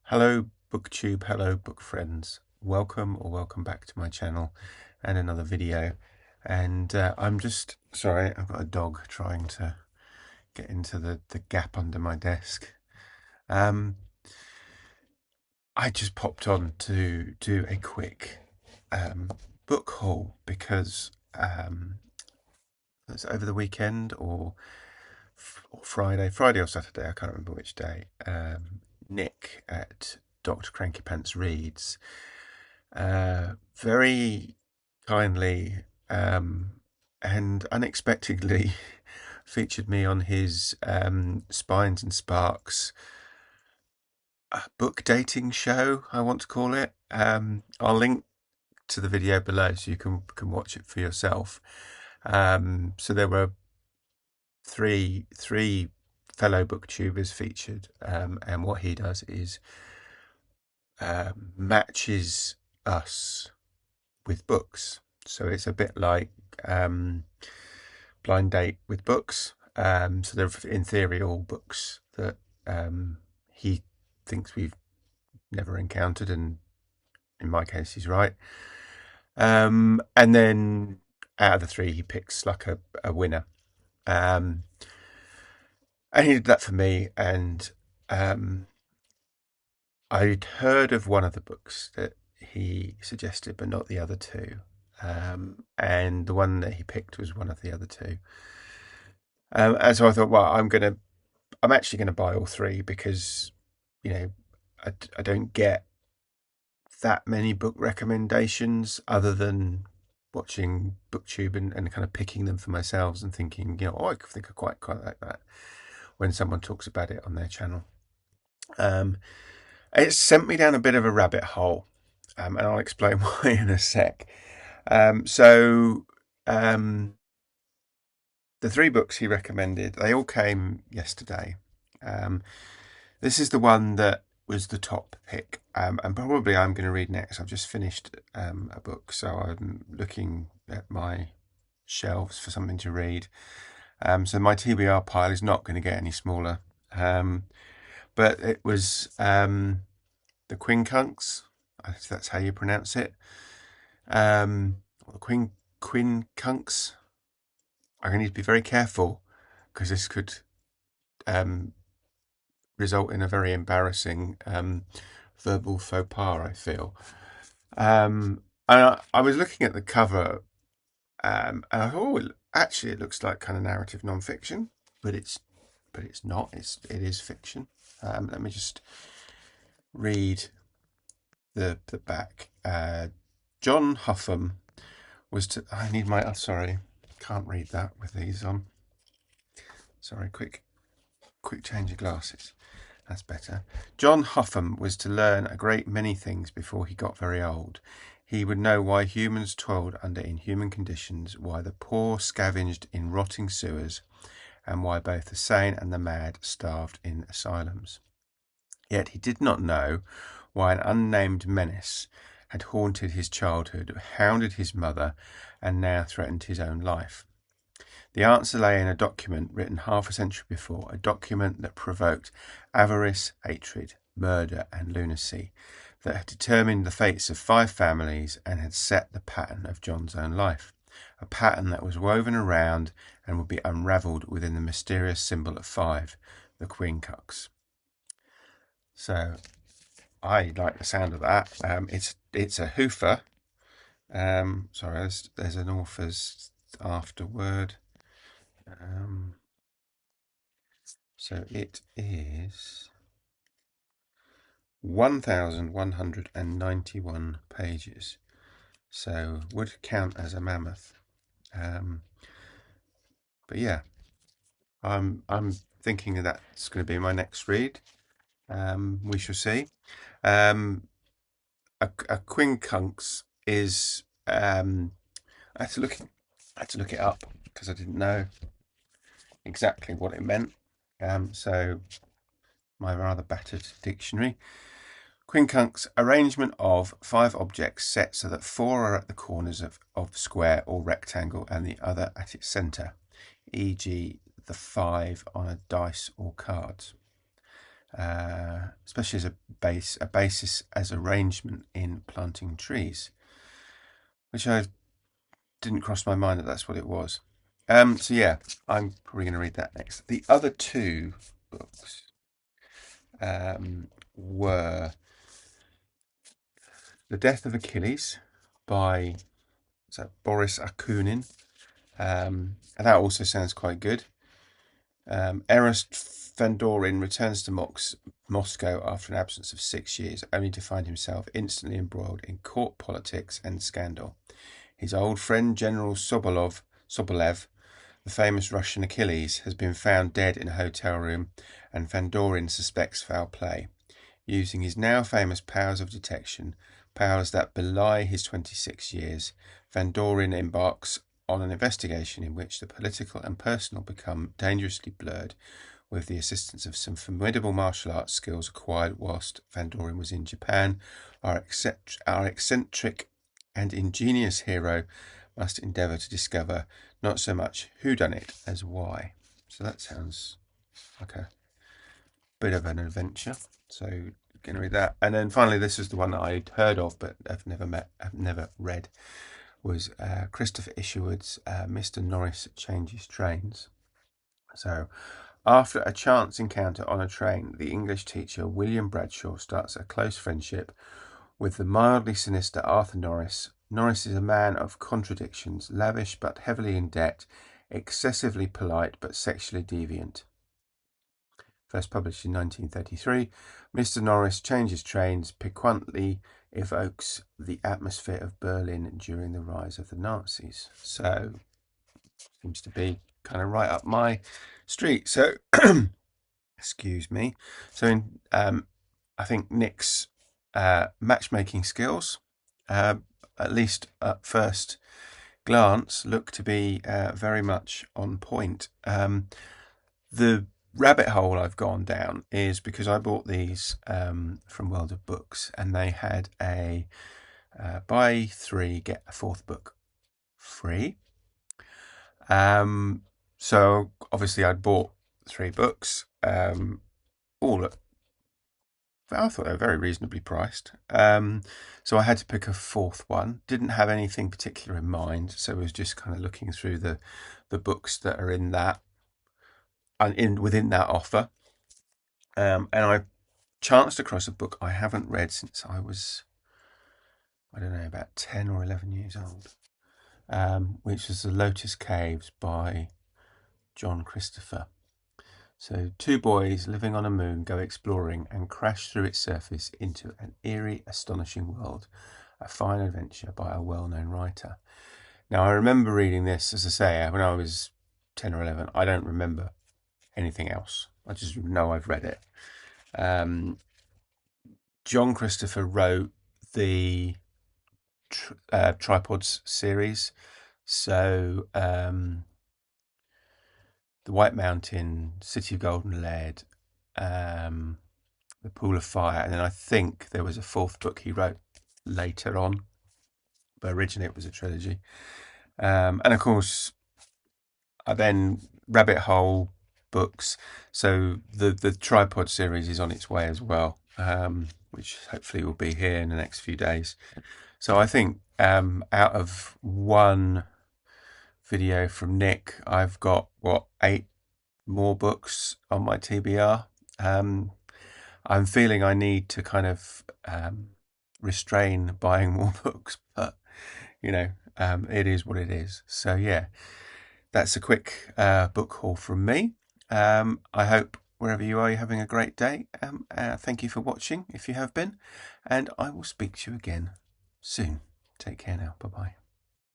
Hello booktube, hello book friends. Welcome back to my channel and another video. And I'm just sorry, I've got a dog trying to get into the gap under my desk. I just popped on to do a quick book haul because it's over the weekend or Friday or Saturday, I can't remember which day. Nick at Dr. Cranky Pants Reads very kindly and unexpectedly featured me on his Spines and Sparks book dating show, I want to call it. I'll link to the video below so you can watch it for yourself. So there were three fellow booktubers featured, and what he does is matches us with books. So it's a bit like blind date with books. So they're in theory all books that he thinks we've never encountered, and in my case he's right. And then out of the three he picks like a winner. And he did that for me, and I'd heard of one of the books that he suggested, but not the other two. And the one that he picked was one of the other two. And so I thought, well, I'm actually going to buy all three because, I don't get that many book recommendations other than watching booktube and kind of picking them for myself and thinking, I think I quite like that when someone talks about it on their channel. It sent me down a bit of a rabbit hole, and I'll explain why in a sec. The three books he recommended, they all came yesterday. This is the one that was the top pick, and probably I'm going to read next. I've just finished a book, so I'm looking at my shelves for something to read. So my TBR pile is not going to get any smaller. But it was the Quincunx, if that's how you pronounce it. The Quincunx. I'm going to need to be very careful because this could result in a very embarrassing verbal faux pas, I feel. And I was looking at the cover, and I thought, actually, it looks like kind of narrative non-fiction, but it's not. It is fiction. Let me just read the back. John Huffam was to. I need my. Sorry, can't read that with these on. Sorry, quick change of glasses. That's better. John Huffam was to learn a great many things before he got very old. He would know why humans toiled under inhuman conditions, why the poor scavenged in rotting sewers, and why both the sane and the mad starved in asylums. Yet he did not know why an unnamed menace had haunted his childhood, hounded his mother, and now threatened his own life. The answer lay in a document written half a century before, a document that provoked avarice, hatred, murder, and lunacy, that had determined the fates of 5 families and had set the pattern of John's own life, a pattern that was woven around and would be unravelled within the mysterious symbol of 5, the Quincunx. So I like the sound of that. It's a hoofer. Sorry, there's an author's afterword. So it is 1,191 pages. So would count as a mammoth. But yeah, I'm thinking that's going to be my next read. We shall see. A Quincunx is I had to look it up because I didn't know exactly what it meant. So my rather battered dictionary. Quincunx, arrangement of 5 objects set so that 4 are at the corners of square or rectangle and the other at its centre, e.g. the 5 on a dice or cards. especially as a basis as arrangement in planting trees, which I didn't cross my mind that that's what it was. So yeah, I'm probably going to read that next. The other two books were The Death of Achilles by Boris Akunin, and that also sounds quite good. Eros Fandorin returns to Moscow after an absence of 6 years, only to find himself instantly embroiled in court politics and scandal. His old friend General Sobolev, the famous Russian Achilles, has been found dead in a hotel room, and Fandorin suspects foul play. Using his now famous powers of detection, powers that belie his 26 years, Fandorin embarks on an investigation in which the political and personal become dangerously blurred, with the assistance of some formidable martial arts skills acquired whilst Fandorin was in Japan. Our eccentric and ingenious hero must endeavour to discover not so much who done it as why. So that sounds like a bit of an adventure. So going to read that, and then finally, this is the one that I'd heard of but I've never read. Was Christopher Isherwood's Mr. Norris Changes Trains. So, after a chance encounter on a train, the English teacher William Bradshaw starts a close friendship with the mildly sinister Arthur Norris. Norris is a man of contradictions, lavish but heavily in debt, excessively polite but sexually deviant. First published in 1933, Mr. Norris Changes Trains piquantly evokes the atmosphere of Berlin during the rise of the Nazis. So, seems to be kind of right up my street. So, excuse me. So, I think Nick's matchmaking skills, at least at first glance, look to be very much on point. The rabbit hole I've gone down is because I bought these from World of Books, and they had a buy 3 get a 4th book free. So obviously I'd bought 3 books, all at, I thought they were very reasonably priced. So I had to pick a 4th one. Didn't have anything particular in mind, so I was just kind of looking through the books that are in that within that offer. And I chanced across a book I haven't read since I was, I don't know, about 10 or 11 years old, which was The Lotus Caves by John Christopher. So 2 boys living on a moon go exploring and crash through its surface into an eerie, astonishing world. A fine adventure by a well-known writer. Now, I remember reading this, as I say, when I was 10 or 11. I don't remember anything else. I just know I've read it. John Christopher wrote the Tripods series. So The White Mountain, City of Golden Lead, The Pool of Fire, and then I think there was a 4th book he wrote later on, but originally it was a trilogy. And of course, I then rabbit hole books. So the Tripod series is on its way as well, which hopefully will be here in the next few days. So I think out of one video from Nick, I've got 8 more books on my TBR. I'm feeling I need to kind of restrain buying more books, but it is what it is. So yeah, that's a quick book haul from me. I hope wherever you are, you're having a great day. Thank you for watching if you have been, and I will speak to you again soon. Take care now. Bye bye.